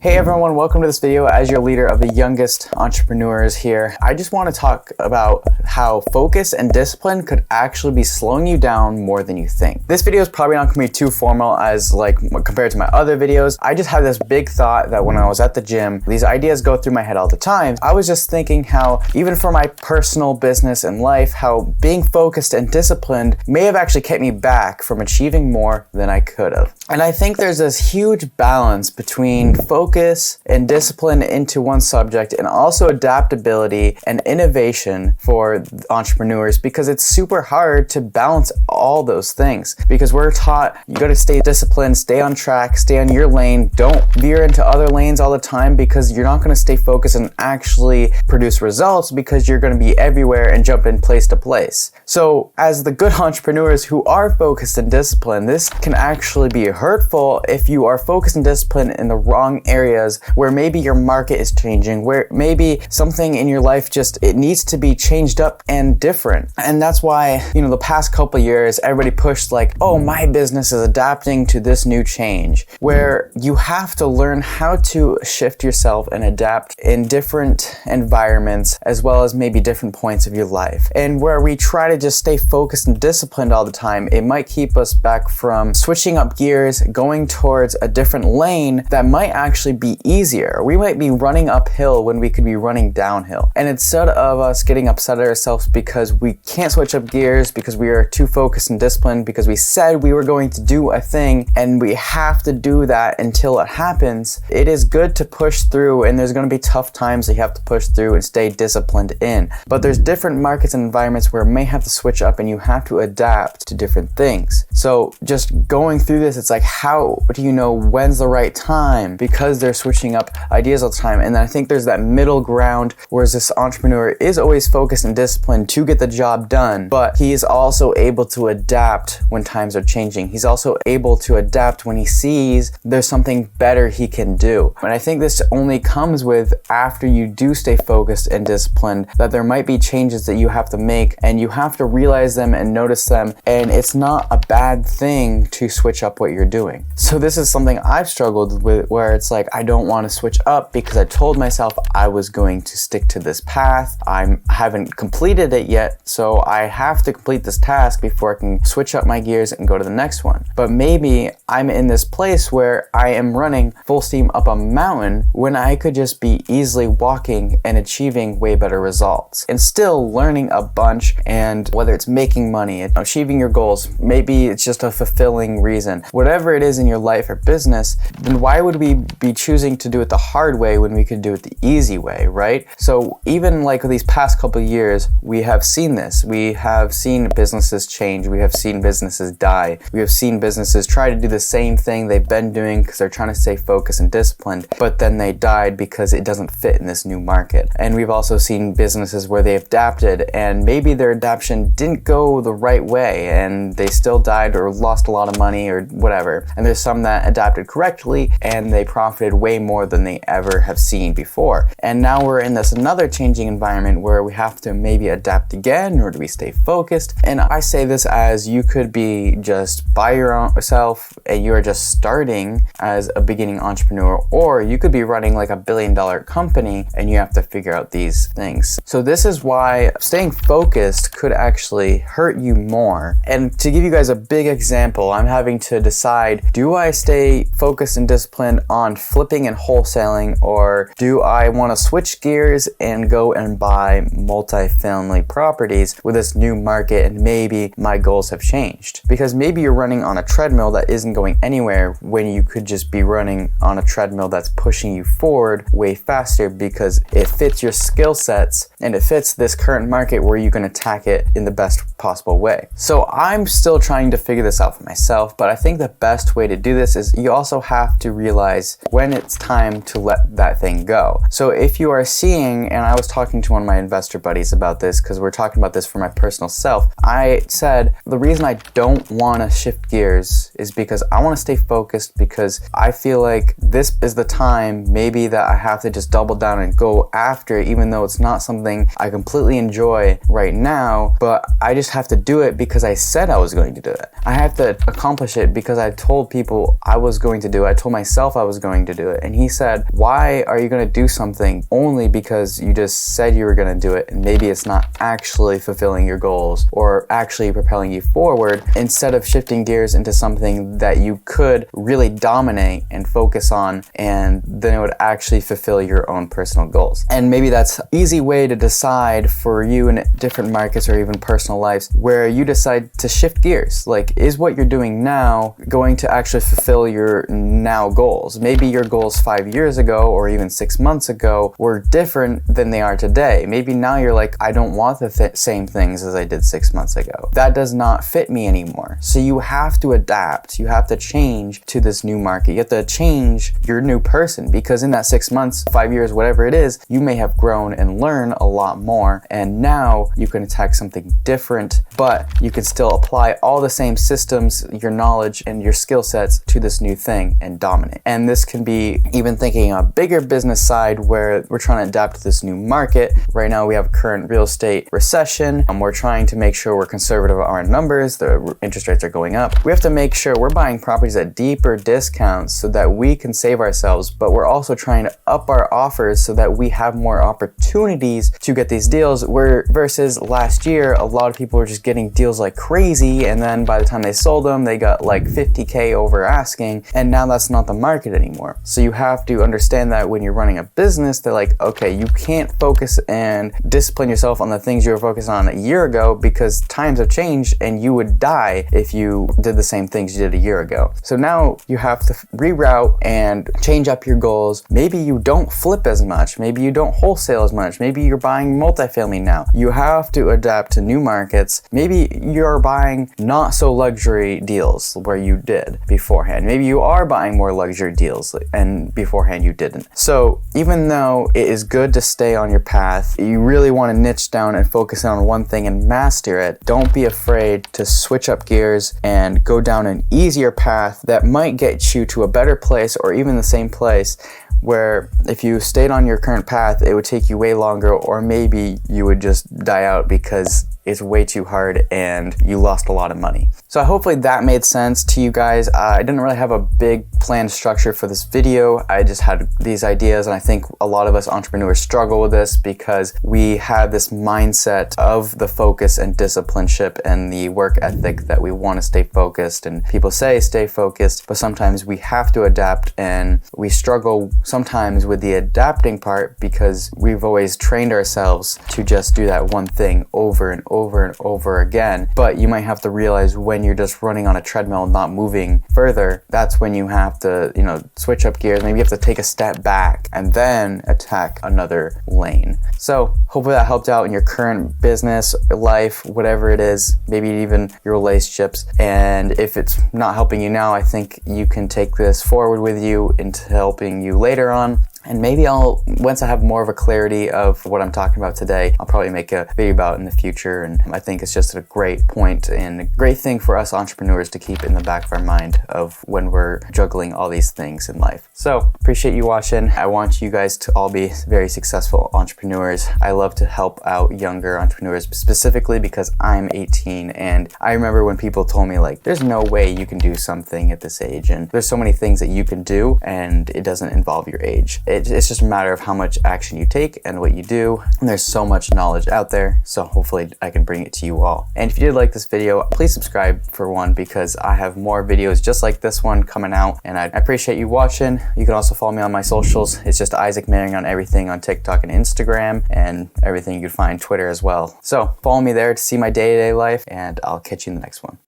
Hey everyone, welcome to this video. As your leader of the youngest entrepreneurs here, I just want to talk about how focus and discipline could actually be slowing you down more than you think. This video is probably not going to be too formal as compared to my other videos. I just had this big thought that when I was at the gym, these ideas go through my head all the time. I was just thinking how even for my personal business and life, how being focused and disciplined may have actually kept me back from achieving more than I could have. And I think there's this huge balance between focus and discipline into one subject and also adaptability and innovation for entrepreneurs, because it's super hard to balance all those things, because we're taught you got to stay disciplined, stay on track, stay on your lane, don't veer into other lanes all the time, because you're not going to stay focused and actually produce results, because you're going to be everywhere and jump in place to place. So as the good entrepreneurs who are focused and disciplined, this can actually be hurtful if you are focused and disciplined in the wrong areas, where maybe your market is changing, where maybe something in your life it needs to be changed up and different. And that's why, the past couple years, everybody pushed oh, my business is adapting to this new change, where you have to learn how to shift yourself and adapt in different environments, as well as maybe different points of your life. And where we try to just stay focused and disciplined all the time, it might keep us back from switching up gears, going towards a different lane that might actually be easier. We might be running uphill when we could be running downhill. And instead of us getting upset at ourselves because we can't switch up gears, because we are too focused and disciplined, because we said we were going to do a thing and we have to do that until it happens, it is good to push through, and there's going to be tough times that you have to push through and stay disciplined in. But there's different markets and environments where it may have to switch up and you have to adapt to different things. So just going through this, it's how do you know when's the right time? Because they're switching up ideas all the time. And then I think there's that middle ground, whereas this entrepreneur is always focused and disciplined to get the job done, but he is also able to adapt when times are changing. He's also able to adapt when he sees there's something better he can do. And I think this only comes with after you do stay focused and disciplined, that there might be changes that you have to make, and you have to realize them and notice them. And it's not a bad thing to switch up what you're doing. So this is something I've struggled with, where it's I don't want to switch up because I told myself I was going to stick to this path. I haven't completed it yet, so I have to complete this task before I can switch up my gears and go to the next one. But maybe I'm in this place where I am running full steam up a mountain when I could just be easily walking and achieving way better results, and still learning a bunch. And whether it's making money, achieving your goals, maybe it's just a fulfilling reason, whatever it is in your life or business, then why would we be choosing to do it the hard way when we could do it the easy way, right? So even these past couple of years, we have seen this. We have seen businesses change. We have seen businesses die. We have seen businesses try to do the same thing they've been doing because they're trying to stay focused and disciplined, but then they died because it doesn't fit in this new market. And we've also seen businesses where they've adapted, and maybe their adaptation didn't go the right way, and they still died or lost a lot of money or whatever. And there's some that adapted correctly and they profited way more than they ever have seen before. And now we're in this another changing environment where we have to maybe adapt again, or do we stay focused? And I say this as you could be just by yourself and you're just starting as a beginning entrepreneur, or you could be running a $1 billion company and you have to figure out these things. So this is why staying focused could actually hurt you more. And to give you guys a big example, I'm having to decide, do I stay focused and disciplined on flipping and wholesaling, or do I want to switch gears and go and buy multifamily properties with this new market, and maybe my goals have changed? Because maybe you're running on a treadmill that isn't going anywhere when you could just be running on a treadmill that's pushing you forward way faster, because it fits your skill sets and it fits this current market where you can attack it in the best possible way. So I'm still trying to figure this out for myself, but I think the best way to do this is you also have to realize when it's time to let that thing go. So if you are seeing, and I was talking to one of my investor buddies about this because we're talking about this for my personal self, I said the reason I don't want to shift gears is because I want to stay focused, because I feel like this is the time maybe that I have to just double down and go after it, even though it's not something I completely enjoy right now, but I just have to do it because I said I was going to do it. I have to accomplish it because I told people I was going to do it. I told myself I was going to do it. And he said, why are you going to do something only because you just said you were going to do it, and maybe it's not actually fulfilling your goals or actually propelling you forward, instead of shifting gears into something that you could really dominate and focus on, and then it would actually fulfill your own personal goals. And maybe that's an easy way to decide for you in different markets or even personal lives, where you decide to shift gears. Like, is what you're doing now going to actually fulfill your now goals? Maybe your goals 5 years ago or even 6 months ago were different than they are today. Maybe now you're like, I don't want the same things as I did 6 months ago. That does not fit me anymore. So you have to adapt. You have to change to this new market. You have to change your new person, because in that 6 months, 5 years, whatever it is, you may have grown and learned a lot more. And now you can attack something different, but you can still apply all the same systems, your knowledge, and your skill sets to this new thing and dominate. And this can be even thinking a bigger business side, where we're trying to adapt to this new market. Right now we have a current real estate recession. We're trying to make sure we're conservative on our numbers. The interest rates are going up. We have to make sure we're buying properties at deeper discounts so that we can save ourselves, but we're also trying to up our offers so that we have more opportunities to get these deals, where versus last year, a lot of people were just getting deals like crazy, and then by the time they sold them, they got like 50K over asking, and now that's not the market anymore. So you have to understand that when you're running a business, they're like, okay, you can't focus and discipline yourself on the things you were focused on a year ago, because times have changed and you would die if you did the same things you did a year ago. So now you have to reroute and change up your goals. Maybe you don't flip as much. Maybe you don't wholesale as much. Maybe you're buying multifamily now. You have to adapt to new markets. Maybe you're buying not so luxury deals where you did beforehand. Maybe you are buying more luxury deals and beforehand you didn't. So even though it is good to stay on your path, you really want to niche down and focus on one thing and master it. Don't be afraid to switch up gears and go down an easier path that might get you to a better place or even the same place, where if you stayed on your current path, it would take you way longer, or maybe you would just die out because it's way too hard and you lost a lot of money. So hopefully that made sense to you guys. I didn't really have a big planned structure for this video. I just had these ideas, and I think a lot of us entrepreneurs struggle with this because we have this mindset of the focus and discipleship and the work ethic that we want to stay focused, and people say stay focused, but sometimes we have to adapt, and we struggle sometimes with the adapting part because we've always trained ourselves to just do that one thing over and over and over again. But you might have to realize when you're just running on a treadmill and not moving further, that's when you have to, switch up gears. Maybe you have to take a step back and then attack another lane. So hopefully that helped out in your current business, life, whatever it is, maybe even your relationships. And if it's not helping you now, I think you can take this forward with you into helping you later on. And maybe once I have more of a clarity of what I'm talking about today, I'll probably make a video about it in the future. And I think it's just a great point and a great thing for us entrepreneurs to keep in the back of our mind of when we're juggling all these things in life. So appreciate you watching. I want you guys to all be very successful entrepreneurs. I love to help out younger entrepreneurs, specifically because I'm 18. And I remember when people told me, like, there's no way you can do something at this age. And there's so many things that you can do and it doesn't involve your age. It's just a matter of how much action you take and what you do. And there's so much knowledge out there. So hopefully I can bring it to you all. And if you did like this video, please subscribe for one, because I have more videos just like this one coming out. And I appreciate you watching. You can also follow me on my socials. It's just Isaac Manning on everything, on TikTok and Instagram, and everything you can find Twitter as well. So follow me there to see my day-to-day life, and I'll catch you in the next one.